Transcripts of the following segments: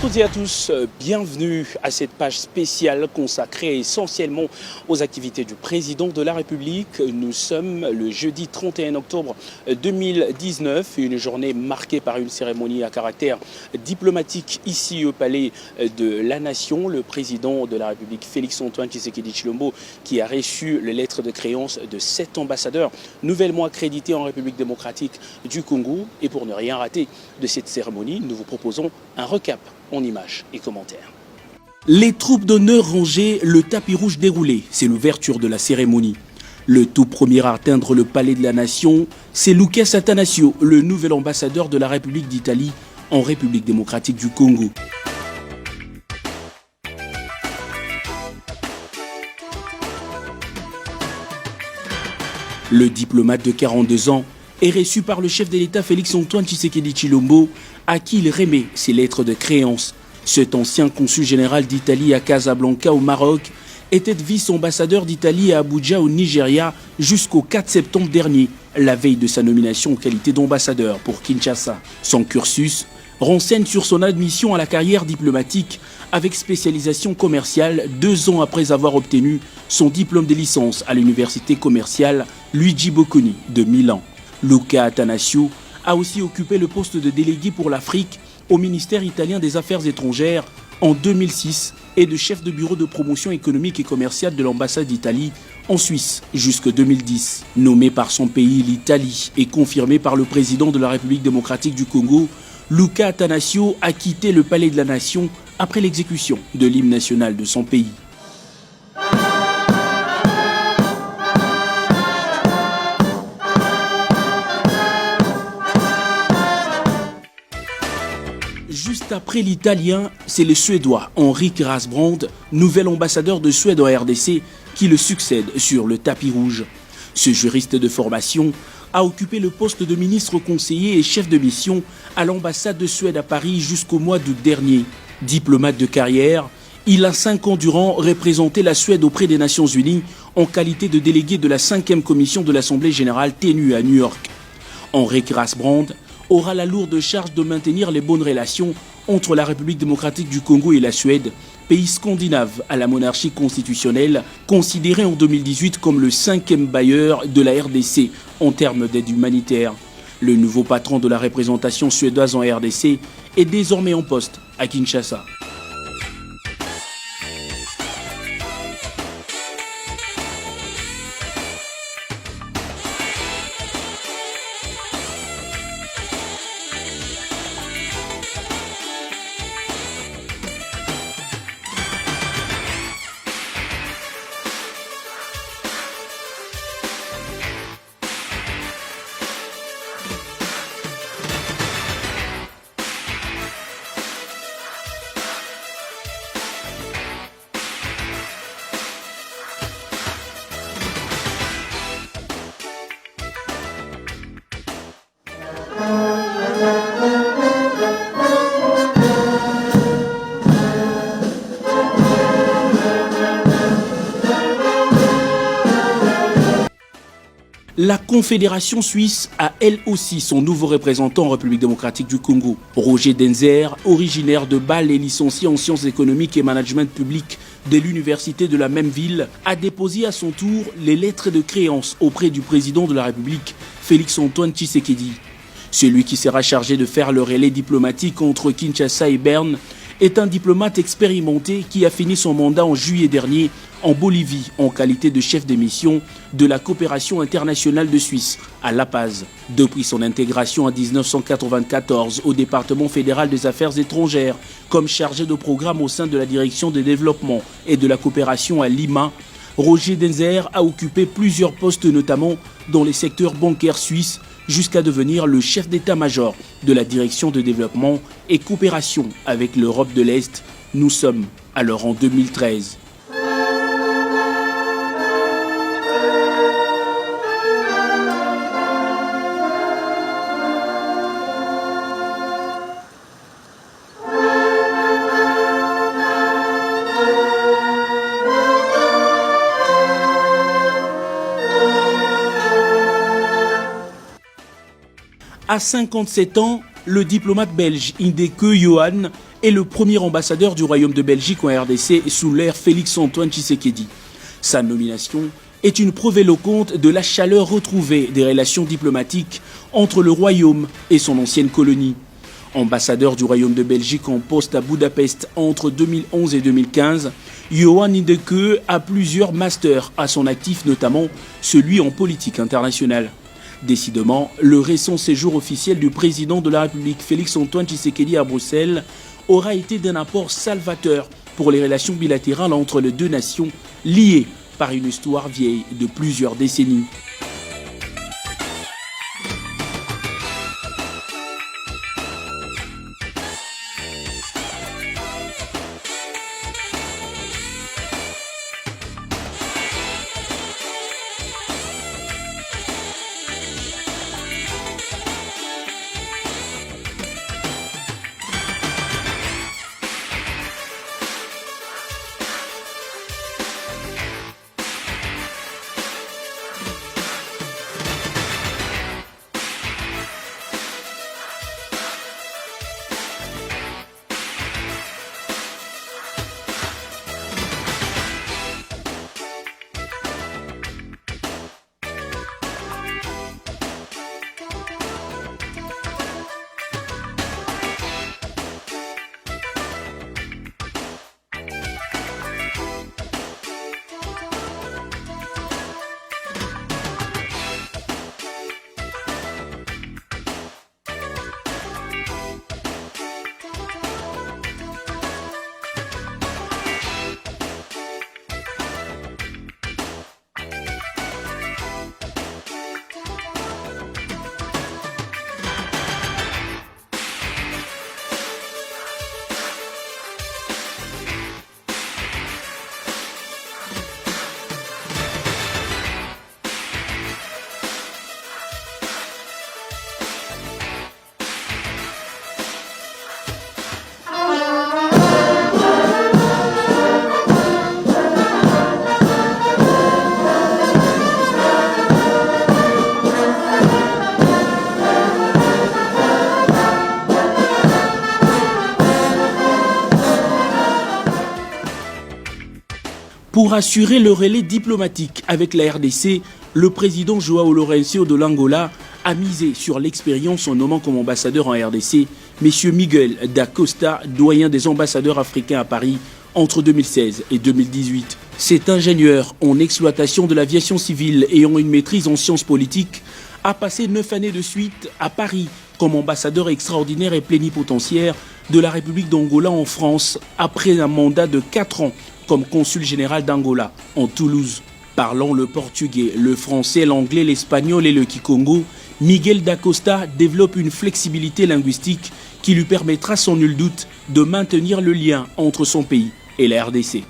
toutes et à tous, bienvenue à cette page spéciale consacrée essentiellement aux activités du président de la République. Nous sommes le jeudi 31 octobre 2019, une journée marquée par une cérémonie à caractère diplomatique ici au Palais de la Nation. Le président de la République, Félix-Antoine Tshisekedi Tshilombo, qui a reçu les lettres de créance de 7 ambassadeurs nouvellement accrédités en République démocratique du Congo. Et pour ne rien rater de cette cérémonie, nous vous proposons un recap en images et commentaires. Les troupes d'honneur rangées, le tapis rouge déroulé, c'est l'ouverture de la cérémonie. Le tout premier à atteindre le palais de la Nation, c'est Lucas Atanasio, le nouvel ambassadeur de la République d'Italie en République démocratique du Congo. Le diplomate de 42 ans est reçu par le chef de l'État Félix-Antoine Tshisekedi Tshilombo, à qui il remet ses lettres de créance. Cet ancien consul général d'Italie à Casablanca au Maroc était vice-ambassadeur d'Italie à Abuja au Nigeria jusqu'au 4 septembre dernier, la veille de sa nomination en qualité d'ambassadeur pour Kinshasa. Son cursus renseigne sur son admission à la carrière diplomatique avec spécialisation commerciale 2 ans après avoir obtenu son diplôme de licence à l'université commerciale Luigi Bocconi de Milan. Luca Atanasio a aussi occupé le poste de délégué pour l'Afrique au ministère italien des Affaires étrangères en 2006 et de chef de bureau de promotion économique et commerciale de l'ambassade d'Italie en Suisse jusqu'en 2010. Nommé par son pays, l'Italie, et confirmé par le président de la République démocratique du Congo, Luca Atanasio a quitté le palais de la Nation après l'exécution de l'hymne national de son pays. Juste après l'italien, c'est le suédois Henrik Rasbrand, nouvel ambassadeur de Suède en RDC, qui le succède sur le tapis rouge. Ce juriste de formation a occupé le poste de ministre conseiller et chef de mission à l'ambassade de Suède à Paris jusqu'au mois d'août dernier. Diplomate de carrière, il a 5 ans durant représenté la Suède auprès des Nations Unies en qualité de délégué de la 5e commission de l'Assemblée générale tenue à New York. Henrik Rasbrand aura la lourde charge de maintenir les bonnes relations entre la République démocratique du Congo et la Suède, pays scandinave à la monarchie constitutionnelle, considéré en 2018 comme le 5e bailleur de la RDC en termes d'aide humanitaire. Le nouveau patron de la représentation suédoise en RDC est désormais en poste à Kinshasa. La Confédération suisse a elle aussi son nouveau représentant en République démocratique du Congo. Roger Denzer, originaire de Bâle et licencié en sciences économiques et management public de l'université de la même ville, a déposé à son tour les lettres de créance auprès du président de la République, Félix-Antoine Tshisekedi. Celui qui sera chargé de faire le relais diplomatique entre Kinshasa et Berne est un diplomate expérimenté qui a fini son mandat en juillet dernier en Bolivie en qualité de chef de mission de la coopération internationale de Suisse à La Paz. Depuis son intégration en 1994 au département fédéral des affaires étrangères comme chargé de programme au sein de la direction de développement et de la coopération à Lima, Roger Denzer a occupé plusieurs postes notamment dans les secteurs bancaires suisses jusqu'à devenir le chef d'état-major de la direction de développement et coopération avec l'Europe de l'Est. Nous sommes alors en 2013. À 57 ans, le diplomate belge Indeke Johan est le premier ambassadeur du Royaume de Belgique en RDC sous l'ère Félix-Antoine Tshisekedi. Sa nomination est une preuve éloquente de la chaleur retrouvée des relations diplomatiques entre le Royaume et son ancienne colonie. Ambassadeur du Royaume de Belgique en poste à Budapest entre 2011 et 2015, Johan Indeke a plusieurs masters à son actif, notamment celui en politique internationale. Décidément, le récent séjour officiel du président de la République Félix-Antoine Tshisekedi à Bruxelles aura été d'un apport salvateur pour les relations bilatérales entre les deux nations liées par une histoire vieille de plusieurs décennies. Pour assurer le relais diplomatique avec la RDC, le président João Lourenço de l'Angola a misé sur l'expérience en nommant comme ambassadeur en RDC M. Miguel da Costa, doyen des ambassadeurs africains à Paris entre 2016 et 2018. Cet ingénieur en exploitation de l'aviation civile ayant une maîtrise en sciences politiques a passé 9 années de suite à Paris comme ambassadeur extraordinaire et plénipotentiaire de la République d'Angola en France après un mandat de 4 ans comme consul général d'Angola en Toulouse. Parlant le portugais, le français, l'anglais, l'espagnol et le kikongo, Miguel da Costa développe une flexibilité linguistique qui lui permettra sans nul doute de maintenir le lien entre son pays et la RDC.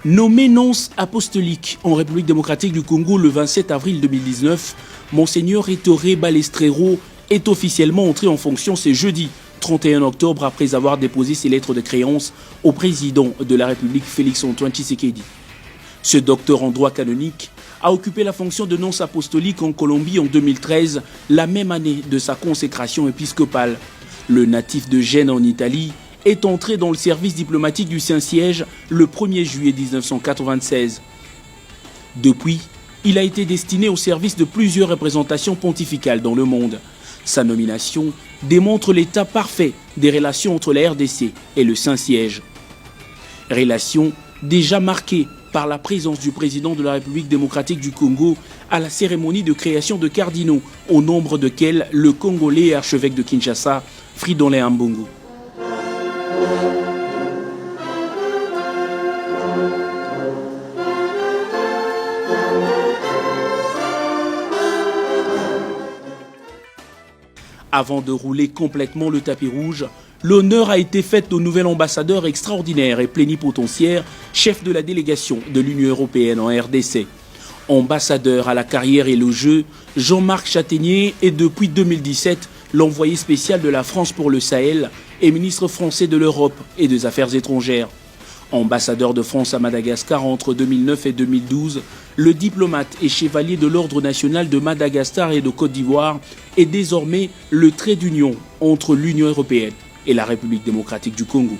Nommé nonce apostolique en République démocratique du Congo le 27 avril 2019, Monseigneur Ettore Balestrero est officiellement entré en fonction ce jeudi 31 octobre après avoir déposé ses lettres de créance au président de la République Félix-Antoine Tshisekedi. Ce docteur en droit canonique a occupé la fonction de nonce apostolique en Colombie en 2013, la même année de sa consécration épiscopale. Le natif de Gênes en Italie est entré dans le service diplomatique du Saint-Siège le 1er juillet 1996. Depuis, il a été destiné au service de plusieurs représentations pontificales dans le monde. Sa nomination démontre l'état parfait des relations entre la RDC et le Saint-Siège. Relations déjà marquées par la présence du président de la République démocratique du Congo à la cérémonie de création de cardinaux, au nombre desquels le Congolais archevêque de Kinshasa, Fridolin Ambongo. Avant de rouler complètement le tapis rouge, l'honneur a été fait au nouvel ambassadeur extraordinaire et plénipotentiaire, chef de la délégation de l'Union européenne en RDC. Ambassadeur à la carrière et le jeu, Jean-Marc Châtaignier est depuis 2017 l'envoyé spécial de la France pour le Sahel et ministre français de l'Europe et des Affaires étrangères. Ambassadeur de France à Madagascar entre 2009 et 2012, le diplomate et chevalier de l'Ordre national de Madagascar et de Côte d'Ivoire est désormais le trait d'union entre l'Union européenne et la République démocratique du Congo.